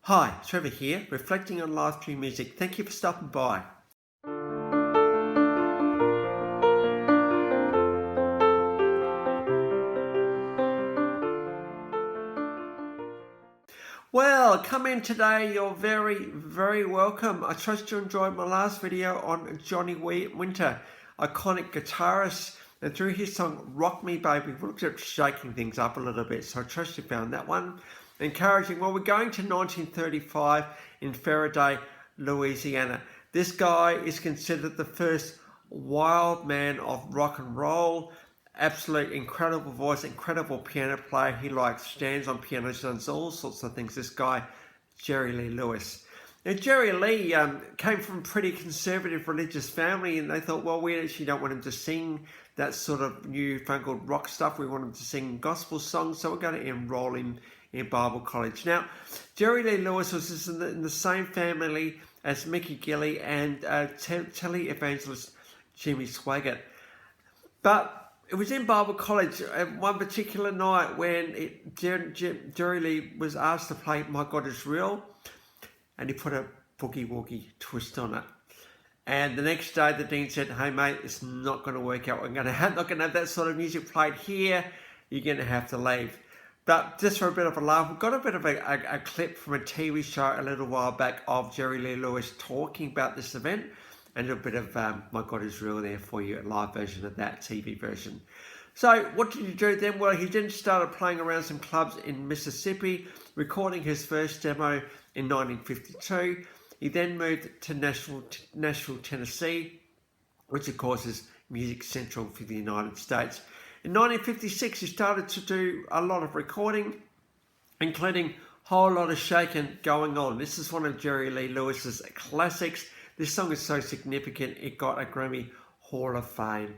Hi, Trevor here, reflecting on live stream music. Thank you for stopping by. Well, come in today. You're very welcome. I trust you enjoyed my last video on Johnny Winter, iconic guitarist. And through his song Rock Me Baby, we looked at shaking things up a little bit. So I trust you found that one encouraging. Well, we're going to 1935 in Faraday, Louisiana. This guy is considered the first wild man of rock and roll. Absolute incredible voice, incredible piano player. He stands on pianos, does all sorts of things. This guy, Jerry Lee Lewis. Now, Jerry Lee came from a pretty conservative religious family, and they thought, well, we actually don't want him to sing that sort of newfangled rock stuff. We want him to sing gospel songs, so we're going to enroll him in Bible college. Now, Jerry Lee Lewis was in the same family as Mickey Gilley and telly evangelist Jimmy Swaggart. But it was in Bible college one particular night when Jerry Lee was asked to play My God Is Real, and he put a boogie woogie twist on it. And the next day the dean said, hey mate, it's not going to work out. We're not going to have that sort of music played here. You're going to have to leave. But just for a bit of a laugh, we've got a bit of a clip from a TV show a little while back of Jerry Lee Lewis talking about this event. And a bit of My God Is Real there for you, a live version of that TV version. So what did he do then? Well, he then started playing around some clubs in Mississippi, recording his first demo in 1952. He then moved to Nashville, Tennessee, which of course is music central for the United States. In 1956, he started to do a lot of recording, including a whole lot of Shakin, Going On. This is one of Jerry Lee Lewis's classics. This song is so significant, it got a Grammy Hall of Fame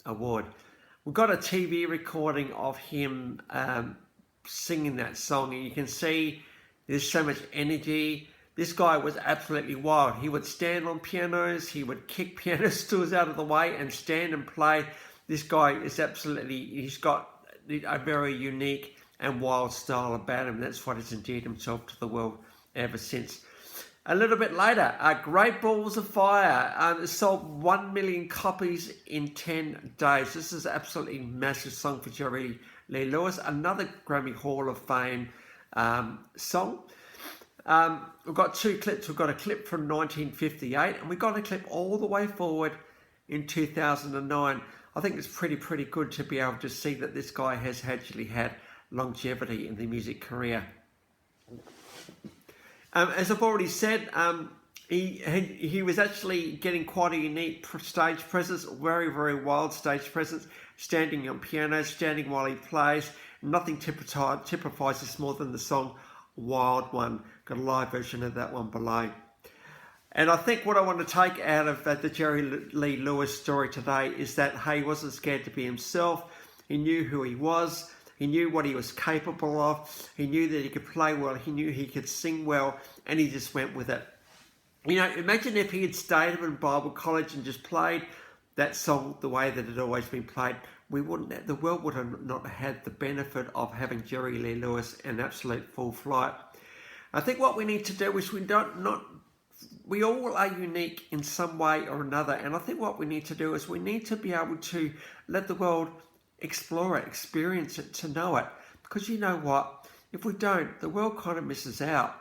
award. We've got a TV recording of him singing that song, and you can see there's so much energy. This guy was absolutely wild. He would stand on pianos, he would kick piano stools out of the way and stand and play. This guy is he's got a very unique and wild style about him. That's what has endeared himself to the world ever since. A little bit later, Great Balls of Fire. It sold 1 million copies in 10 days. This is an absolutely massive song for Jerry Lee Lewis. Another Grammy Hall of Fame song. We've got two clips. We've got a clip from 1958, and we've got a clip all the way forward in 2009. I think it's pretty good to be able to see that this guy has actually had longevity in the music career. As I've already said, he was actually getting quite a unique stage presence, very wild stage presence, standing on piano, standing while he plays. Nothing typifies this more than the song Wild One. Got a live version of that one below. And I think what I want to take out of the Jerry Lee Lewis story today is that, hey, he wasn't scared to be himself. He knew who he was. He knew what he was capable of. He knew that he could play well. He knew he could sing well, and he just went with it. You know, imagine if he had stayed in Bible college and just played that song the way that it had always been played. The world would have not had the benefit of having Jerry Lee Lewis in absolute full flight. I think what we need to do is we all are unique in some way or another, and I think what we need to do is we need to be able to let the world explore it, experience it, to know it. Because you know what? If we don't, the world kind of misses out.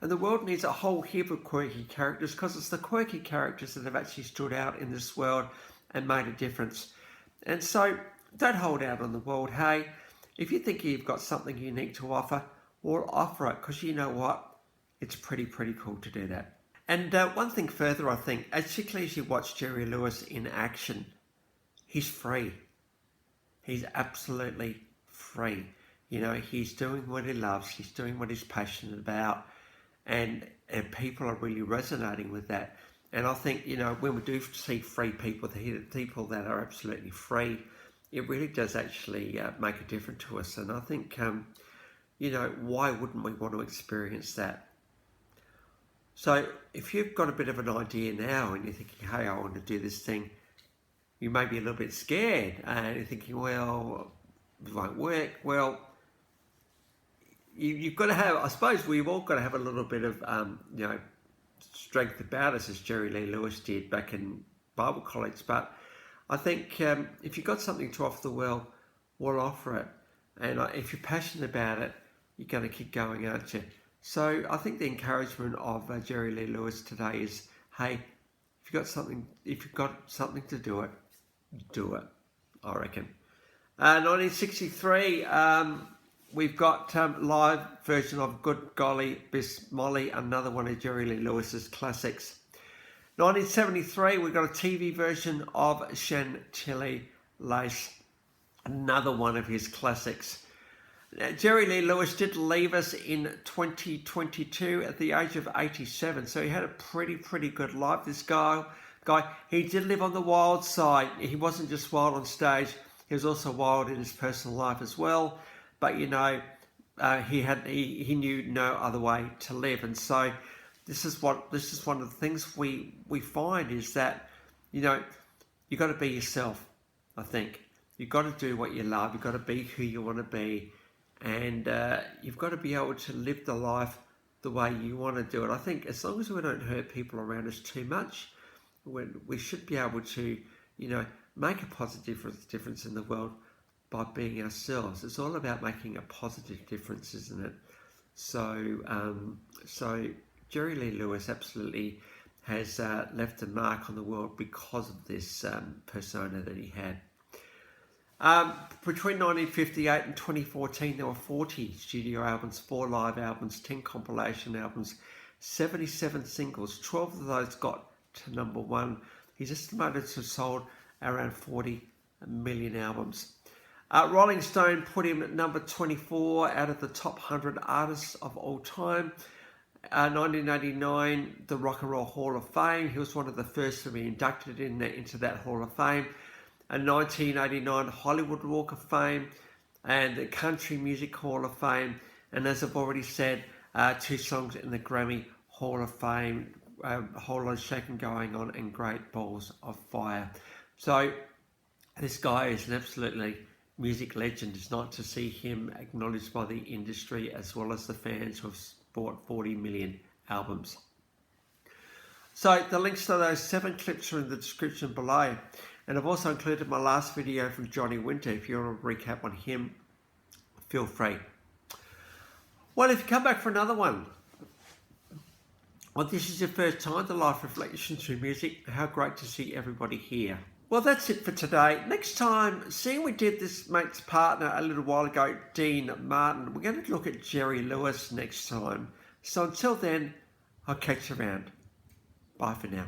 And the world needs a whole heap of quirky characters, because it's the quirky characters that have actually stood out in this world and made a difference. And so, don't hold out on the world. Hey, if you think you've got something unique to offer, well, offer it, because you know what? It's pretty cool to do that. And one thing further, I think, particularly as you watch Jerry Lewis in action, he's free. He's absolutely free. You know, he's doing what he loves. He's doing what he's passionate about. And people are really resonating with that. And I think, you know, when we do see free people, the people that are absolutely free, it really does actually make a difference to us. And I think, you know, why wouldn't we want to experience that? So if you've got a bit of an idea now and you're thinking, hey, I want to do this thing, you may be a little bit scared and you're thinking, well, it won't work. Well, you've got to have, I suppose we've all got to have a little bit of, strength about us, as Jerry Lee Lewis did back in Bible college. But I think if you've got something to offer the world, we'll offer it. And if you're passionate about it, you're going to keep going, aren't you? So I think the encouragement of Jerry Lee Lewis today is, hey, if you've got something to do it, I reckon. 1963, we've got live version of Good Golly, Miss Molly, another one of Jerry Lee Lewis's classics. 1973, we've got a TV version of Chantilly Lace, another one of his classics. Now, Jerry Lee Lewis did leave us in 2022 at the age of 87, so he had a pretty good life. This guy, he did live on the wild side. He wasn't just wild on stage, he was also wild in his personal life as well. But he knew no other way to live, and so this is one of the things we find is that you got to be yourself. I think you've got to do what you love. You've got to be who you want to be, and you've got to be able to live the life the way you want to do it. I think as long as we don't hurt people around us too much, we should be able to make a positive difference in the world by being ourselves. It's all about making a positive difference, isn't it? So Jerry Lee Lewis absolutely has left a mark on the world because of this persona that he had. Between 1958 and 2014, there were 40 studio albums, 4 live albums, 10 compilation albums, 77 singles. 12 of those got to number 1. He's estimated to have sold around 40 million albums. Rolling Stone put him at number 24 out of the top 100 artists of all time. 1989, the Rock and Roll Hall of Fame. He was one of the first to be inducted into that Hall of Fame. 1989, Hollywood Walk of Fame and the Country Music Hall of Fame. And as I've already said, 2 songs in the Grammy Hall of Fame, A Whole Lot of Shakin' Going On and Great Balls of Fire. So this guy is an absolutely music legend. It's nice to see him acknowledged by the industry as well as the fans who have bought 40 million albums. So the links to those 7 clips are in the description below. And I've also included my last video from Johnny Winter. If you want to recap on him, feel free. Well, if you come back for another one, well, this is your first time to Life Reflections through Music. How great to see everybody here. Well, that's it for today. Next time, seeing we did this mate's partner a little while ago, Dean Martin, we're going to look at Jerry Lewis next time. So until then, I'll catch you around. Bye for now.